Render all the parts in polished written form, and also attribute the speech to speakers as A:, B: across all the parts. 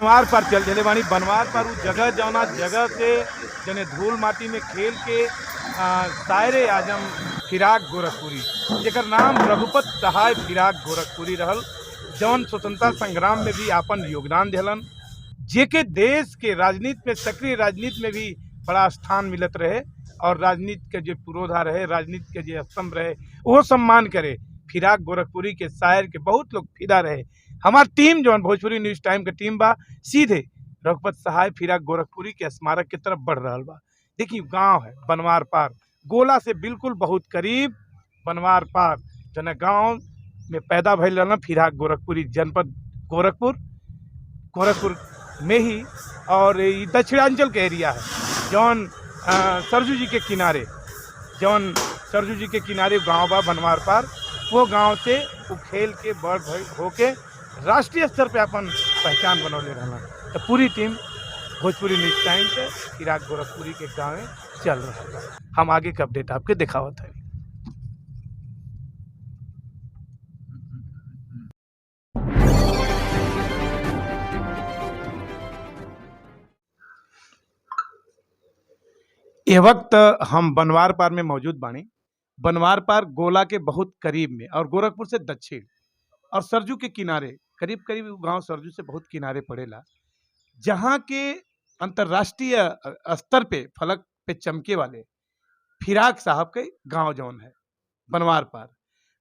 A: बनवार पर चल चले बानी। बनवार पर उ जगह जौना जगह से जने धूल माटी में खेल के शायरे आजम फिराक गोरखपुरी, जेकर नाम रघुपत सहाय फिराक गोरखपुरी रहल, जौन स्वतंत्रता संग्राम में भी आपन योगदान दिलन, जेके देश के राजनीति में, सक्रिय राजनीति में भी बड़ा स्थान मिलत रहे और राजनीति के जो पुरोधा रहे, राजनीति के जो स्तंभ रहे, वो सम्मान करे। फिराक गोरखपुरी के शायर के बहुत लोग फिदा रहे। हमार टीम जौन भोजपुरी न्यूज टाइम के टीम बा, सीधे रघुपत सहाय फिराक गोरखपुरी के स्मारक की तरफ बढ़ रहा बा। देखिए गांव है बनवार पार, गोला से बिल्कुल बहुत करीब बनवार पार, जना गांव में पैदा भइल रहना फिराक गोरखपुरी, जनपद गोरखपुर में ही। और ये दक्षिणांचल के एरिया है जौन सरजू जी के किनारे, जौन सरजू जी के किनारे गांव बा बनवार पार, वो गांव से वो खेल के बड़ होके राष्ट्रीय स्तर पे अपन पहचान बनौले रहना। तो पूरी टीम भोजपुरी न्यूज टाइम से फिराक गोरखपुरी के गाँव में चल रहा है। हम आगे का अपडेट आपके दिखावत है। ये वक्त हम बनवार पार में मौजूद बानी। बनवार पार गोला के बहुत करीब में और गोरखपुर से दक्षिण और सरजू के किनारे, करीब करीब गांव सरजू से बहुत किनारे पड़ेला, जहां के अंतर्राष्ट्रीय स्तर पे फलक पे चमके वाले फिराक साहब के गांव जौन है बनवार पार।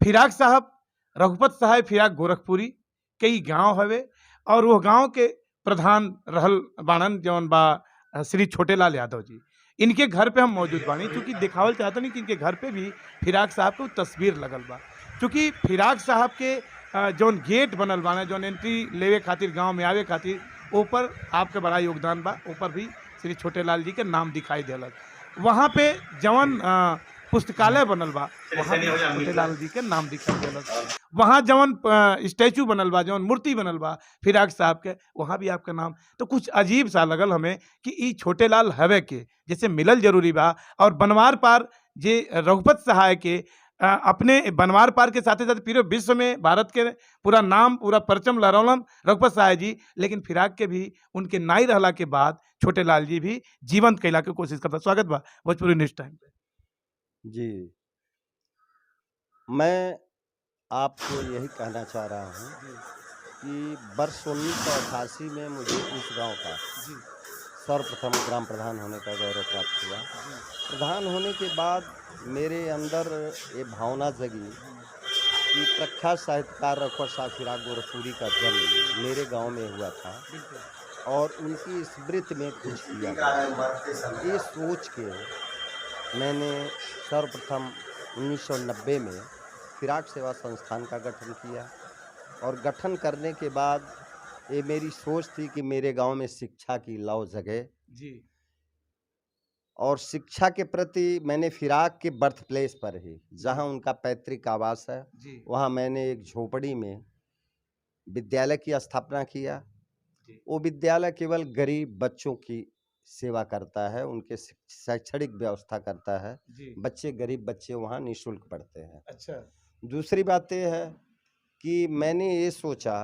A: फिराक साहब रघुपत सहाय फिराक गोरखपुरी कई गांव हवे और वो गांव के प्रधान रहल बाणन जौन बा श्री छोटेलाल यादव जी। इनके घर पे हम मौजूद बानी, क्योंकि दिखावल चाहते नहीं कि इनके घर पे भी फिराक साहब को तस्वीर लगल बा। क्योंकि फिराक साहब के जौन गेट बनल बाना, जौन एंट्री लेवे खातिर गांव में आवे खातिर, ऊपर आपके बड़ा योगदान बा, ऊपर भी श्री छोटेलाल जी के नाम दिखाई देलक। वहाँ पे जवन पुस्तकालय बनल बा, वहाँ भी छोटेलाल जी के नाम दिखाई देलक। वहाँ जवन स्टैचू बनल बा, जवन मूर्ति बनल बा फिराक साहब के, वहाँ भी आपका नाम। तो कुछ अजीब सा लगल हमें कि ई छोटेलाल हवे के जैसे मिलल जरूरी बा। और बनवार पार जे रघुपत सहाय के अपने बनवार पार के साथ साथ पूरे विश्व में भारत के पूरा नाम, पूरा परचम लहरौलन रघुपत सहाय जी, लेकिन फिराक के भी उनके नाई रहला के बाद छोटेलाल जी भी जीवंत कैला के कोशिश करता। स्वागत बा भोजपुरी न्यूज टाइम पे।
B: जी, मैं आपको यही कहना चाह रहा हूँ कि वर्ष 1988 में मुझे इस गांव का सर्वप्रथम ग्राम प्रधान होने का गौरव प्राप्त हुआ। प्रधान होने के बाद मेरे अंदर ये भावना जगी कि प्रख्यात साहित्यकार रघुपत सहाय फिराक गोरखपुरी का जन्म मेरे गांव में हुआ था और उनकी स्मृति में कुछ किया गया। ये सोच के मैंने सर्वप्रथम 1990 में फिराक सेवा संस्थान का गठन किया और गठन करने के बाद ये मेरी सोच थी कि मेरे गांव में शिक्षा की लौ जगे
A: जी।
B: और शिक्षा के प्रति मैंने फिराक के बर्थ प्लेस पर ही, जहां उनका पैतृक आवास है, वहां मैंने एक झोपड़ी में विद्यालय की स्थापना किया। वो विद्यालय केवल गरीब बच्चों की सेवा करता है, उनके शैक्षणिक व्यवस्था करता है। बच्चे, गरीब बच्चे वहाँ निःशुल्क पढ़ते हैं।
A: अच्छा।
B: दूसरी बात यह है कि मैंने ये सोचा,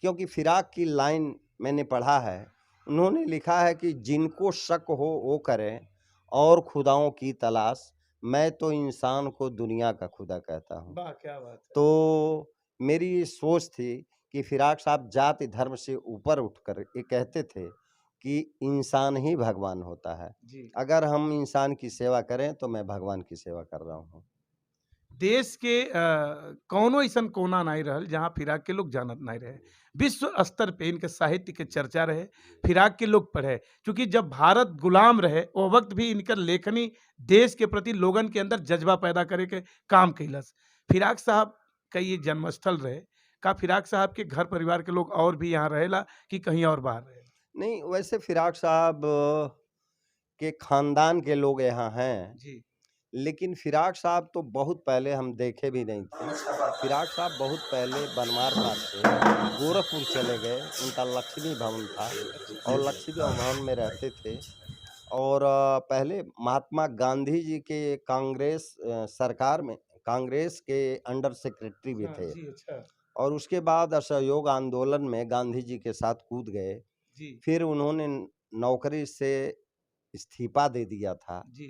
B: क्योंकि फिराक की लाइन मैंने पढ़ा है, उन्होंने लिखा है कि जिनको शक हो वो करें और खुदाओं की तलाश, मैं तो इंसान को दुनिया का खुदा कहता हूँ।
A: वाह, क्या बात है।
B: तो मेरी ये सोच थी कि फिराक साहब जाति धर्म से ऊपर उठकर ये कहते थे कि इंसान ही भगवान होता है। अगर हम इंसान की सेवा करें तो मैं भगवान की सेवा कर रहा हूँ।
A: देश के कौनो ऐसन कोना नहीं रहल जहाँ फिराक के लोग जानत नहीं रहे। विश्व स्तर पे इनके साहित्य के चर्चा रहे, फिराक के लोग पढ़े। क्योंकि जब भारत गुलाम रहे वो वक्त भी इनकर लेखनी देश के प्रति लोगन के अंदर जज्बा पैदा करे के काम कैलस। फिराक साहब का ये जन्मस्थल रहे। का फिराक साहब के घर परिवार के लोग और भी यहाँ रहेला कि कहीं और बाहर रहे?
B: नहीं, वैसे फिराक साहब के खानदान के लोग यहाँ हैं, लेकिन फिराक साहब तो बहुत पहले हम देखे भी नहीं थे। फिराक साहब बहुत पहले बनवार पार से गोरखपुर चले गए। उनका लक्ष्मी भवन था और लक्ष्मी भवन में रहते थे। और पहले महात्मा गांधी जी के कांग्रेस सरकार में कांग्रेस के अंडर सेक्रेटरी भी थे।
A: अच्छा।
B: और उसके बाद असहयोग आंदोलन में गांधी जी के साथ कूद गए
A: जी
B: फिर उन्होंने नौकरी से इस्तीफा दे दिया था
A: जी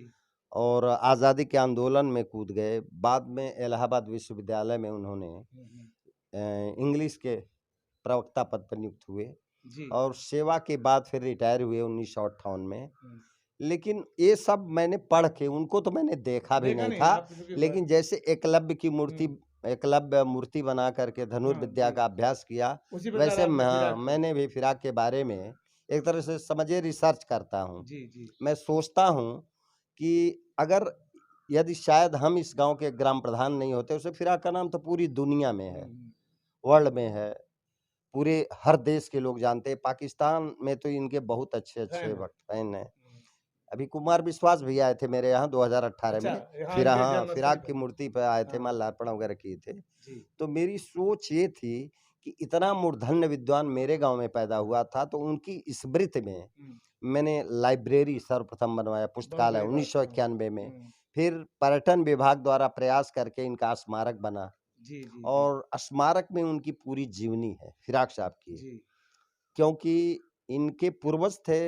B: और आज़ादी के आंदोलन में कूद गए। बाद में इलाहाबाद विश्वविद्यालय में उन्होंने इंग्लिश के प्रवक्ता पद पर नियुक्त हुए
A: जी
B: और सेवा के बाद फिर रिटायर हुए 1958 में।
A: हम्म,
B: लेकिन ये सब मैंने पढ़ के, उनको तो मैंने देखा भी
A: देखा
B: नहीं
A: नहीं
B: था,
A: आप क्योंकि
B: लेकिन जैसे एकलव्य की मूर्ति, एकलव्य मूर्ति बना करके
A: हाँ
B: धनुर्विद्या
A: जी
B: का अभ्यास किया,
A: उसी प्रकार
B: वैसे
A: आपने फिराक को
B: मैंने भी फिराक के बारे में एक तरह से समझिए रिसर्च करता हूँ।
A: जी जी
B: मैं सोचता हूँ कि अगर यदि शायद हम इस गांव के ग्राम प्रधान नहीं होते, उसे फिराक का नाम तो पूरी दुनिया में है, वर्ल्ड में है, पूरे हर देश के लोग जानते हैं। पाकिस्तान में तो इनके बहुत अच्छे अच्छे
A: फैन है
B: भक्त फैन हैं। अभी कुमार विश्वास भी आए थे मेरे यहाँ 2018
A: अच्छा
B: में,
A: यहाँ
B: फिर
A: इनके
B: हाँ
A: जन्मस्थली
B: फिराक की
A: पर
B: मूर्ति पर आए थे,
A: हाँ
B: माल्यार्पण वगैरह किए थे।
A: जी
B: तो मेरी सोच ये थी कि इतना मूर्धन्य विद्वान मेरे गांव में पैदा हुआ था, तो उनकी स्मृति में मैंने लाइब्रेरी सर्वप्रथम बनवाया,
A: बहुत
B: पुस्तकालय
A: बड़ी बात
B: 1991 में। फिर पर्यटन विभाग द्वारा प्रयास करके इनका स्मारक बना
A: जी जी जी
B: और स्मारक में उनकी पूरी जीवनी है फिराक साहब की,
A: जी
B: क्योंकि इनके पूर्वज थे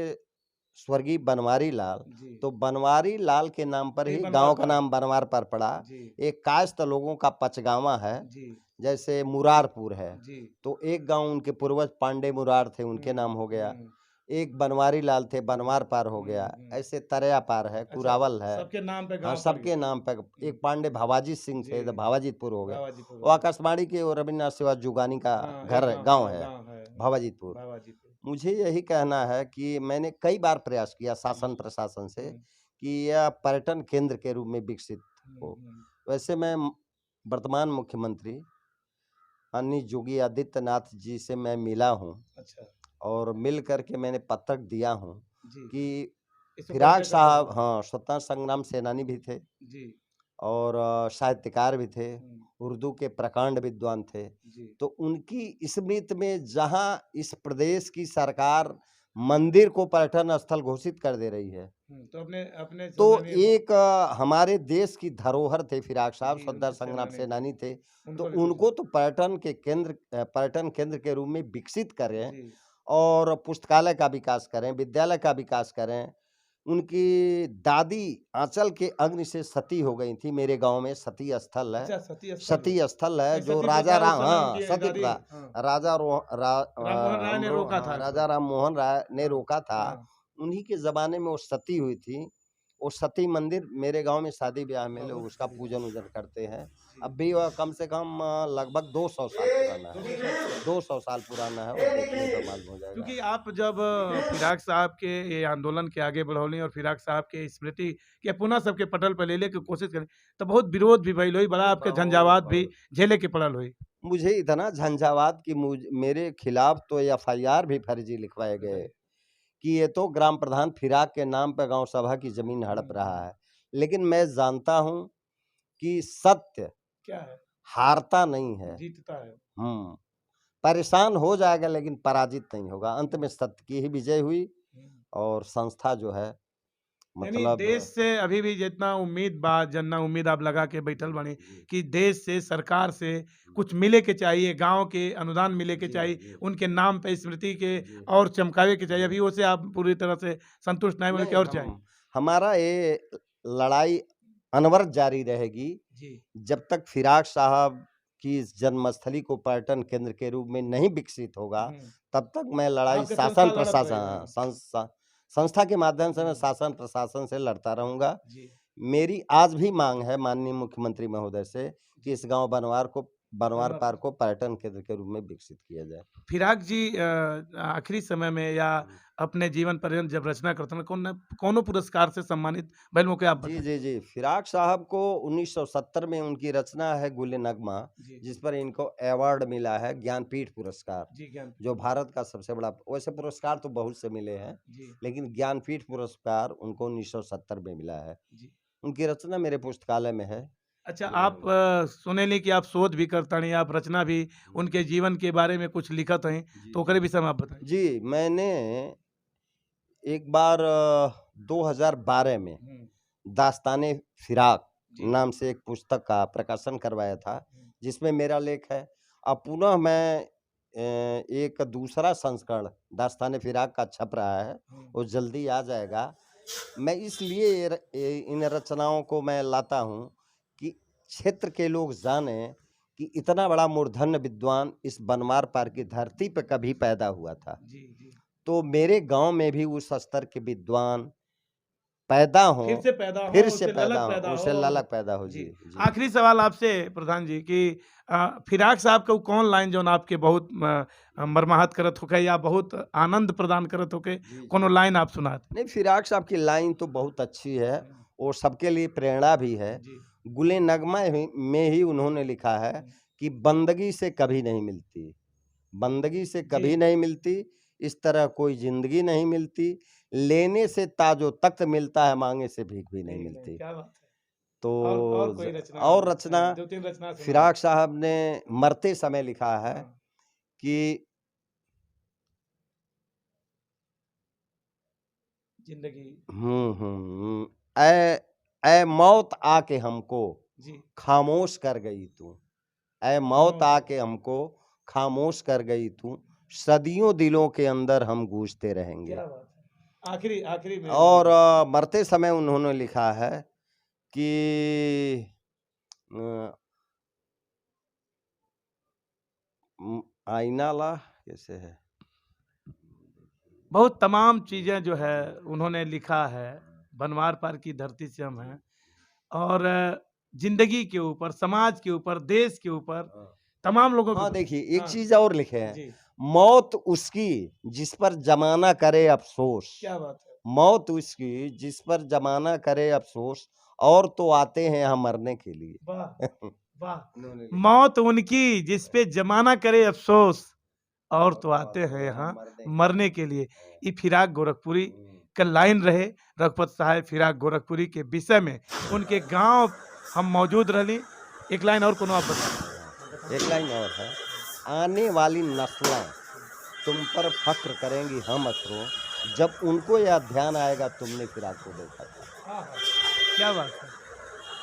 B: स्वर्गीय बनवारी लाल,
A: जी
B: तो बनवारी लाल के नाम पर
A: यही
B: ही
A: बनवार
B: गांव का
A: पार
B: नाम बनवार पर पड़ा।
A: जी
B: एक कायस्थ लोगों का पचगांवा है,
A: जी
B: जैसे मुरारपुर है,
A: जी
B: तो एक गांव उनके पूर्वज पांडे मुरार थे, उनके नाम हो गया।
A: हम्म,
B: एक बनवारी लाल थे, बनवार पार हो गया।
A: हम्म।
B: ऐसे तरया पार है,
A: अच्छा
B: कुरावल है।
A: सबके नाम पे
B: हाँ,
A: गांव पड़
B: सबके
A: गया
B: नाम पर। एक पांडे भावाजीत सिंह
A: जी
B: थे, तो भावाजीतपुर हो गया।
A: बाबाजीपुर
B: वो आकाशवाणी के और रविन्द्रनाथ सेवा जुगानी का
A: हाँ एक
B: घर
A: गांव
B: गांव
A: हाँ
B: है,
A: गांव है
B: भावाजीतपुर।
A: बाबाजीपुर
B: मुझे यही कहना है कि मैंने कई बार प्रयास किया शासन प्रशासन से कि यह पर्यटन केंद्र के रूप में विकसित हो। वैसे मैं वर्तमान मुख्यमंत्री माननीय योगी आदित्यनाथ जी से मैं मिला हूँ
A: अच्छा
B: और मिल करके मैंने पत्रक दिया हूँ
A: जी
B: कि
A: इसको
B: फिराक
A: कैसे कर
B: साहब
A: सकते
B: हाँ स्वतंत्रता संग्राम सेनानी भी थे
A: जी
B: और साहित्यकार भी थे,
A: हम्म,
B: उर्दू के प्रकांड विद्वान थे।
A: जी
B: तो उनकी स्मृति में जहाँ इस प्रदेश की सरकार मंदिर को पर्यटन स्थल घोषित कर दे रही है,
A: तो अपने अपने
B: तो
A: सेनानियों को
B: एक हमारे देश की धरोहर थे फिराक साहब,
A: जी
B: स्वतंत्रता
A: उनके
B: संग्राम
A: सेनानी थे
B: सेनानी थे। तो
A: उनको भी
B: उनको
A: कुछ
B: तो पर्यटन केंद्र के रूप में विकसित करें
A: जी
B: और पुस्तकालय का विकास करें, विद्यालय का विकास करें। उनकी दादी आंचल के अग्नि से सती हो गई थी, मेरे गांव में सती स्थल है।
A: अच्छा सती स्थल है
B: सती स्थल है
A: नहीं
B: जो
A: सती
B: राजा
A: प्रथा उस
B: राम,
A: समय
B: हाँ
A: उनकी
B: सती
A: दादी
B: प्रथा,
A: हाँ
B: राजा
A: राम मोहन राय ने रोका था
B: हाँ,
A: इसको
B: राजा राम मोहन राय ने
A: हाँ
B: रोका था।
A: हाँ
B: उन्हीं के जमाने में वो सती हुई थी। वो सती मंदिर मेरे गांव में शादी ब्याह में लोग
A: बहुत
B: उसका
A: बड़ी
B: पूजन उजन करते हैं।
A: जी
B: अब भी वह कम से कम लगभग 200 साल पुराना है,
A: 200 साल पुराना
B: 200 साल पुराना है, और देखने पर मालूम हो जाएगा।
A: क्योंकि आप जब फिराक साहब के ये आंदोलन के आगे बढ़ौली और फिराक साहब के स्मृति के पुनः सबके पटल पर ले के कोशिश करें तो बहुत विरोध भी भइल हुई, बड़ा आपके झंझावात भी झेले के पड़ल हुई
B: मुझे इतना झंझावात कि मेरे खिलाफ तो एफआईआर भी फर्जी लिखवाए गए
A: बताइए
B: कि ये तो ग्राम प्रधान फिराक के नाम पर गांव सभा की जमीन हड़प रहा है। लेकिन मैं जानता हूं कि सत्य
A: क्या है
B: हारता नहीं है।
A: जीतता है
B: परेशान हो जाएगा लेकिन पराजित नहीं होगा। अंत में सत्य की ही विजय हुई
A: हम्म।
B: और संस्था जो है
A: यानी
B: मतलब
A: देश से अभी भी जितना उम्मीद बा जितना उम्मीद आप लगा के बैठल बने कि देश से सरकार से कुछ मिले के चाहिए, गांव के अनुदान मिले के चाहिए, उनके नाम पे स्मृति के और चमकावे के चाहिए, अभी उसे आप पूरी तरह से संतुष्ट नहीं बने
B: नहीं,
A: कि और चाहिए
B: हमारा ये लड़ाई अनवरत जारी रहेगी
A: जी
B: जब तक फिराक साहब की इस जन्मस्थली को पर्यटन केंद्र के रूप में नहीं विकसित होगा, तब तक मैं लड़ाई
A: आपके
B: शासन
A: संस्था लड़त
B: प्रशासन
A: रहेगा
B: संस्था के माध्यम से मैं शासन प्रशासन से लड़ता रहूंगा।
A: जी
B: मेरी आज भी मांग है माननीय मुख्यमंत्री महोदय से कि इस गांव बनवार
A: बनवार
B: पार्क को पर्यटन केंद्र के रूप में विकसित किया जाए।
A: फिराक जी आखिरी समय में या अपने जीवन पर्यंत जब रचना करते हैं कोनो पुरस्कार से सम्मानित भइल मौके आप
B: जी
A: बताएं
B: जी जी फिराक साहब को 1970 में उनकी रचना है गुल नगमा,
A: जी
B: जिस पर इनको अवार्ड मिला है ज्ञानपीठ पुरस्कार,
A: जी ज्ञान
B: जो भारत का सबसे बड़ा। वैसे पुरस्कार तो बहुत से मिले हैं,
A: जी
B: लेकिन ज्ञानपीठ पुरस्कार उनको 1970 में मिला है।
A: जी
B: उनकी रचना मेरे पुस्तकालय में है।
A: अच्छा आप सुनेली कि आप शोध भी करता नहीं, आप रचना भी उनके जीवन के बारे में कुछ लिखत हैं, तो ओकरे विषय में आप बताएं
B: जी मैंने एक बार 2012 में दास्ताने फिराक
A: जी
B: नाम से एक पुस्तक का प्रकाशन करवाया था, जिसमें मेरा लेख है। अब पुनः मैं एक दूसरा संस्करण दास्तान फिराक का छप रहा है, वो जल्दी आ जाएगा। मैं इसलिए इन रचनाओं को मैं लाता हूँ कि क्षेत्र के लोग जाने कि इतना बड़ा मूर्धन्य विद्वान इस बनवार पार की धरती पे कभी पैदा हुआ था।
A: जी, जी।
B: तो मेरे गांव में भी उस स्तर के विद्वान पैदा हों,
A: फिर से पैदा हो,
B: फिर से
A: उससे
B: पैदा
A: ललक
B: हों,
A: पैदा
B: उससे
A: हो।
B: ललक पैदा हो।
A: जी।
B: जी, जी।
A: आखिरी सवाल आपसे प्रधान जी कि फिराक साहब का कौन लाइन जौन आपके बहुत मरमाहत करत होके या बहुत आनंद प्रदान करत होके,
B: जी,
A: कोनो
B: जी।
A: लाइन आप सुनात?
B: नहीं, फिराक साहब की लाइन तो बहुत अच्छी है और सबके लिए प्रेरणा भी है।
A: जी।
B: गुले नगमा में ही उन्होंने लिखा है कि बंदगी से कभी नहीं मिलती, बंदगी से कभी
A: जी।
B: नहीं मिलती, इस तरह कोई जिंदगी नहीं मिलती, लेने से ताजो तख्त मिलता है, मांगे से भीख भी नहीं मिलती।
A: क्या बात है।
B: तो
A: और कोई रचना,
B: और रचना
A: 2-3 रचना सुनाइए।
B: फिराक साहब ने मरते समय लिखा है
A: हाँ।
B: कि
A: जिंदगी।
B: ऐ ऐ मौत आके हमको
A: जी।
B: खामोश कर गई तू, ऐ मौत
A: हाँ।
B: आके हमको खामोश कर गई तू, सदियों दिलों के अंदर हम गूंजते रहेंगे।
A: क्या बात है। आखिरी आखिरी में
B: और मरते समय उन्होंने लिखा है कि आईना ला कैसे है,
A: बहुत तमाम चीज़ें जो है उन्होंने लिखा है, बनवार पार की धरती से हम हैं और ज़िंदगी के ऊपर, समाज के ऊपर, देश के ऊपर, तमाम लोगों के
B: हाँ
A: ऊपर।
B: देखिए एक
A: हाँ।
B: चीज और लिखे हैं,
A: जी।
B: मौत उसकी जिस पर जमाना करे अफसोस,
A: क्या बात है।
B: मौत उसकी जिस पर जमाना करे अफसोस, और तो आते हैं यहाँ मरने के लिए।
A: वाह, वाह।
B: उन्होंने लिखा।
A: मौत उनकी जिस पे ज़माना करे अफ़सोस और तो आते हैं यहाँ मरने के लिए। ये फिराक गोरखपुरी का लाइन रहे। रघुपत साहब फिराक गोरखपुरी के विषय में उनके गाँव हम मौजूद रहली। एक लाइन और कोनो आप बताएं।
B: एक लाइन और है, आने वाली नस्लें तुम पर फख्र करेंगी हम असरों, जब उनको यह ध्यान आएगा तुमने फिराक को देखा था।
A: क्या बात है।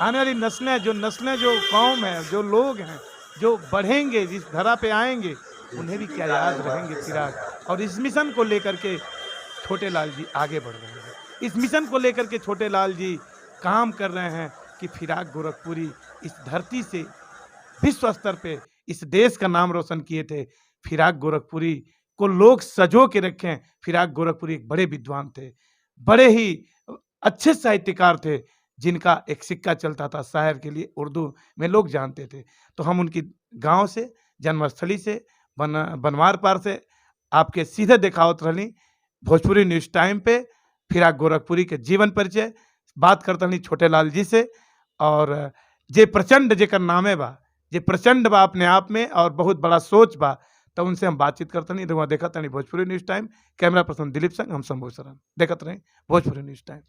A: आने वाली नस्लें जो कौम है, जो लोग हैं, जो बढ़ेंगे, जिस धरा पे आएँगे, उन्हें भी क्या याद रहेंगे फिराक। और इस मिशन को लेकर के छोटे लाल जी आगे बढ़ रहे हैं। इस मिशन को लेकर के छोटे लाल जी काम कर रहे हैं कि फिराक गोरखपुरी इस धरती से विश्व स्तर पे इस देश का नाम रोशन किए थे। फिराक गोरखपुरी को लोग सजो के रखें। फिराक गोरखपुरी एक बड़े विद्वान थे, बड़े ही अच्छे साहित्यकार थे, जिनका एक सिक्का चलता था शायर के लिए, उर्दू में लोग जानते थे। तो हम उनकी गाँव से, जन्मस्थली से, बनवार पार से आपके सीधे देखावत रहली भोजपुरी न्यूज़ टाइम पे फिराक गोरखपुरी के जीवन परिचय बात करते रहली छोटे लाल जी से। और जे प्रचंड जेकर नामे बा, जे प्रचंड बा अपने आप में और बहुत बड़ा सोच बा, तो उनसे हम बातचीत करते नहीं। देखत नहीं Bhojpuri news time. Camera person Dilip संग, हम शंभू शरण। देखत रहे भोजपुरी न्यूज़ टाइम।